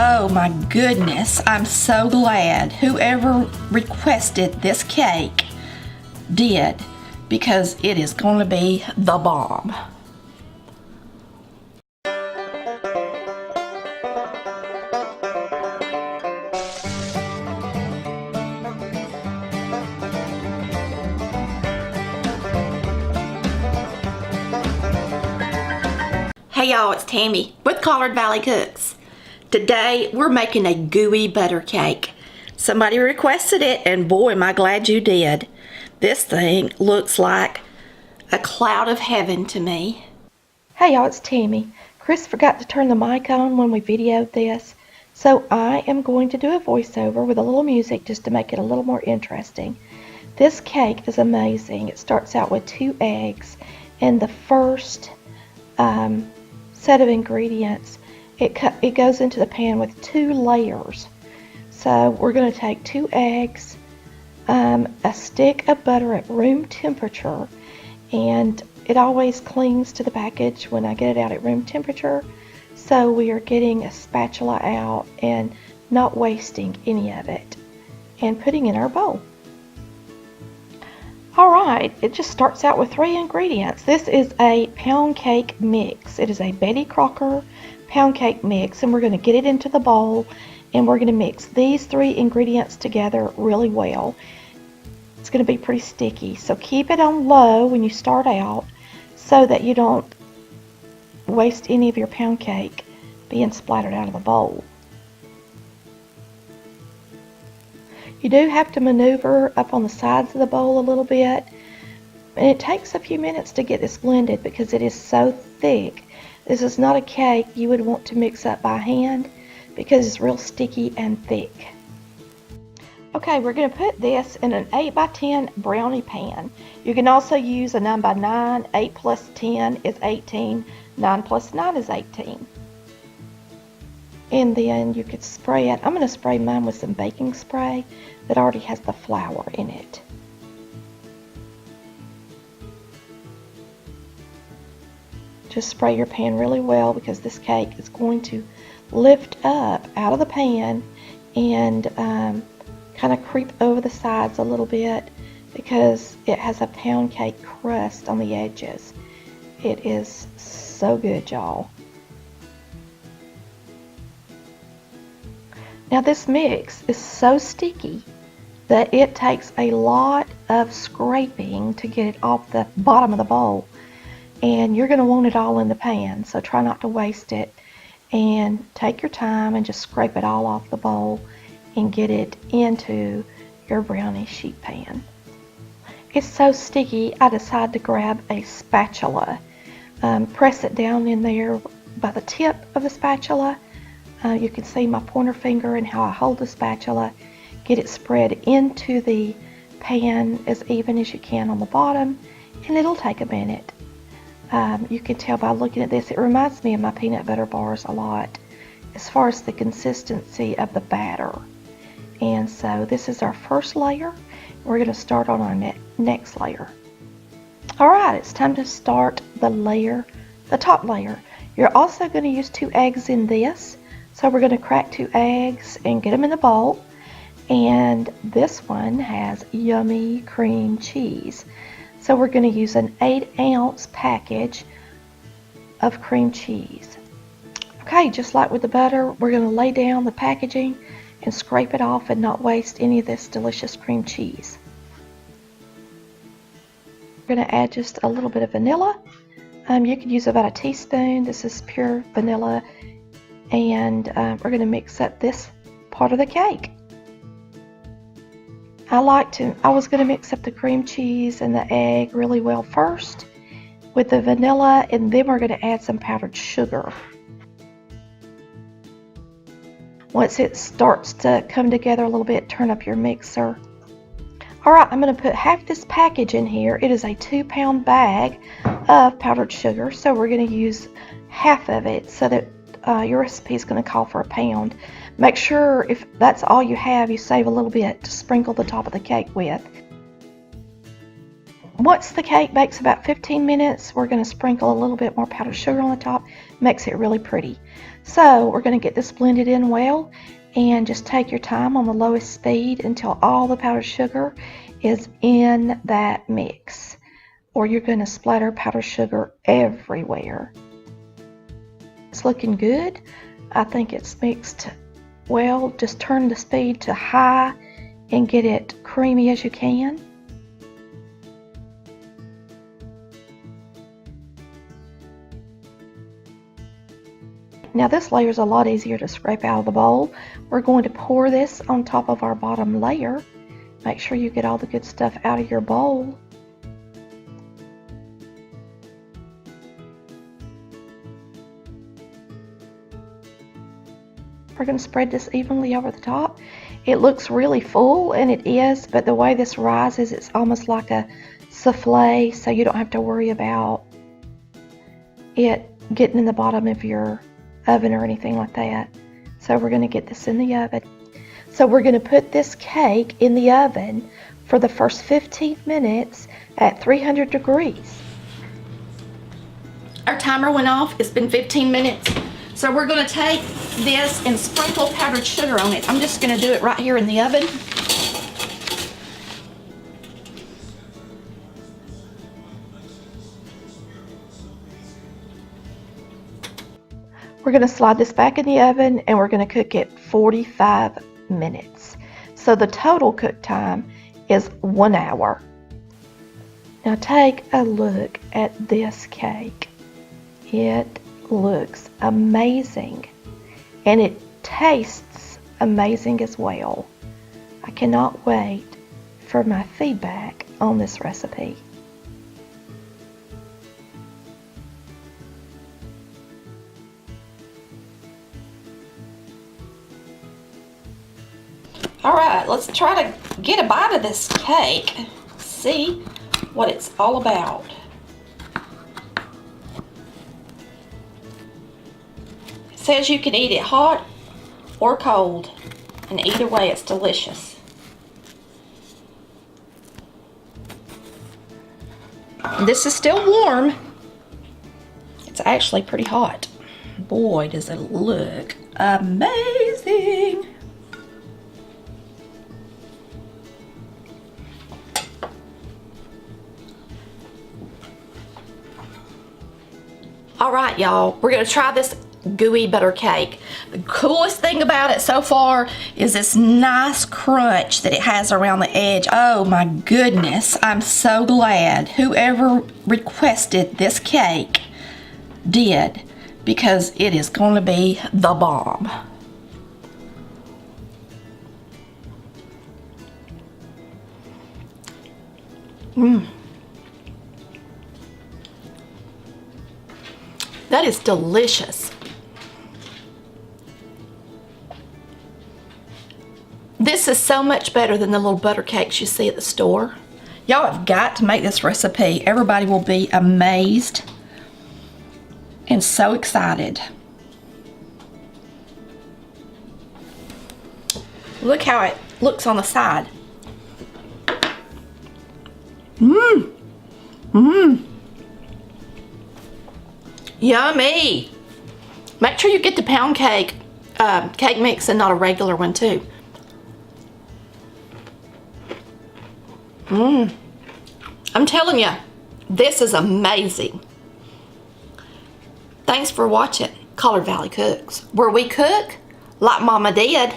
Oh my goodness, I'm so glad whoever requested this cake did, because it is going to be the bomb. Hey y'all, it's Tammy with Collard Valley Cooks. Today we're making a gooey butter cake. Somebody requested it and boy am I glad you did. This thing looks like a cloud of heaven to me. Hey y'all, it's Tammy. Chris forgot to turn the mic on when we videoed this, so I am going to do a voiceover with a little music just to make it a little more interesting. This cake is amazing. It starts out with 2 eggs, and the first set of ingredients, it goes into the pan with 2 layers. So we're going to take 2 eggs, a stick of butter at room temperature, and it always clings to the package when I get it out at room temperature, so we are getting a spatula out and not wasting any of it, and putting in our bowl. Alright, it just starts out with 3 ingredients. This is a pound cake mix. It is a Betty Crocker pound cake mix, and we're going to get it into the bowl, and we're going to mix these 3 ingredients together really well. It's going to be pretty sticky, so keep it on low when you start out so that you don't waste any of your pound cake being splattered out of the bowl. You do have to maneuver up on the sides of the bowl a little bit, and it takes a few minutes to get this blended because it is so thick. This is not a cake you would want to mix up by hand because it's real sticky and thick. Okay, we're going to put this in an 8x10 brownie pan. You can also use a 9x9. 8 plus 10 is 18. 9 plus 9 is 18. And then you could spray it. I'm going to spray mine with some baking spray that already has the flour in it. Just spray your pan really well because this cake is going to lift up out of the pan and kind of creep over the sides a little bit because it has a pound cake crust on the edges. It is so good, y'all. Now this mix is so sticky that it takes a lot of scraping to get it off the bottom of the bowl, and you're going to want it all in the pan, so try not to waste it and take your time and just scrape it all off the bowl and get it into your brownie sheet pan. It's so sticky I decided to grab a spatula, press it down in there by the tip of the spatula. You can see my pointer finger and how I hold the spatula. Get it spread into the pan as even as you can on the bottom, and it'll take a minute. You can tell by looking at this, it reminds me of my peanut butter bars a lot as far as the consistency of the batter. And so this is our first layer. We're going to start on our next layer. Alright, it's time to start the top layer. You're also going to use 2 eggs in this. So we're going to crack 2 eggs and get them in the bowl. And this one has yummy cream cheese. So we're going to use an 8-ounce package of cream cheese. Okay, just like with the butter, we're going to lay down the packaging and scrape it off and not waste any of this delicious cream cheese. We're going to add just a little bit of vanilla. You can use about a teaspoon. This is pure vanilla. And we're going to mix up this part of the cake. I was going to mix up the cream cheese and the egg really well first with the vanilla, and then we're going to add some powdered sugar. Once it starts to come together a little bit, turn up your mixer. Alright, I'm going to put half this package in here. It is a 2-pound bag of powdered sugar, so we're going to use half of it so that your recipe is going to call for a pound. Make sure if that's all you have, you save a little bit to sprinkle the top of the cake with. Once the cake bakes about 15 minutes, we're going to sprinkle a little bit more powdered sugar on the top. Makes it really pretty. So we're going to get this blended in well, and just take your time on the lowest speed until all the powdered sugar is in that mix, or you're going to splatter powdered sugar everywhere. It's looking good. I think it's mixed well. Just turn the speed to high and get it creamy as you can. Now this layer is a lot easier to scrape out of the bowl. We're going to pour this on top of our bottom layer. Make sure you get all the good stuff out of your bowl. We're going to spread this evenly over the top. It looks really full, and it is, but the way this rises, it's almost like a souffle, so you don't have to worry about it getting in the bottom of your oven or anything like that. So we're going to get this in the oven. So we're going to put this cake in the oven for the first 15 minutes at 300 degrees. Our timer went off. It's been 15 minutes. So we're going to take this and sprinkle powdered sugar on it. I'm just going to do it right here in the oven. We're going to slide this back in the oven, and we're going to cook it 45 minutes. So the total cook time is 1 hour. Now take a look at this cake. It looks amazing, and it tastes amazing as well. I cannot wait for my feedback on this recipe. All right, let's try to get a bite of this cake, see what it's all about. It says you can eat it hot or cold, and either way it's delicious. This is still warm. It's actually pretty hot. Boy, does it look amazing. All right, y'all, we're gonna try this gooey butter cake. The coolest thing about it so far is this nice crunch that it has around the edge. Oh my goodness, I'm so glad whoever requested this cake did, because it is going to be the bomb. That is delicious. This is so much better than the little butter cakes you see at the store. Y'all have got to make this recipe. Everybody will be amazed and so excited. Look how it looks on the side. Yummy. Make sure you get the pound cake cake mix and not a regular one too. I'm telling you, this is amazing. Thanks for watching Collard Valley Cooks, where we cook like Mama did.